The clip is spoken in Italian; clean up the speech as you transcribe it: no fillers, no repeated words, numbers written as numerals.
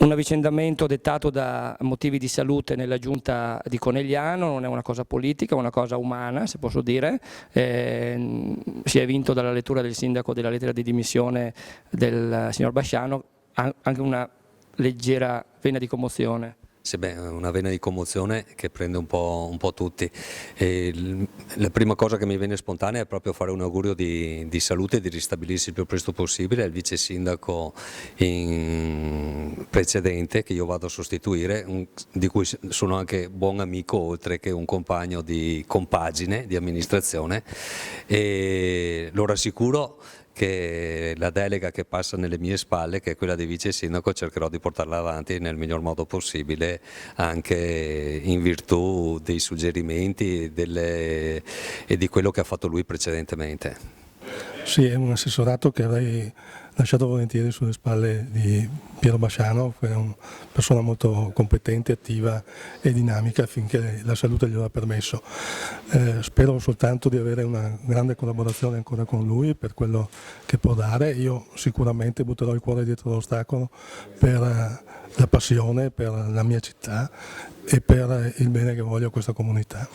un avvicendamento dettato da motivi di salute nella giunta di Conegliano, non è una cosa politica, è una cosa umana, se posso dire. Si è vinto dalla lettura del sindaco della lettera di dimissione del signor Basciano anche una leggera vena di commozione. Sì, beh, una vena di commozione che prende un po' tutti. La prima cosa che mi viene spontanea è proprio fare un augurio di salute e di ristabilirsi il più presto possibile al vice sindaco precedente che io vado a sostituire, di cui sono anche buon amico oltre che un compagno di compagine, di amministrazione, e lo rassicuro che la delega che passa nelle mie spalle, che è quella di vice sindaco, cercherò di portarla avanti nel miglior modo possibile, anche in virtù dei suggerimenti e di quello che ha fatto lui precedentemente. Sì, è un assessorato che avrei lasciato volentieri sulle spalle di Piero Basciano, che è una persona molto competente, attiva e dinamica finché la salute glielo ha permesso. Spero soltanto di avere una grande collaborazione ancora con lui per quello che può dare. Io sicuramente butterò il cuore dietro l'ostacolo per la passione, per la mia città e per il bene che voglio a questa comunità.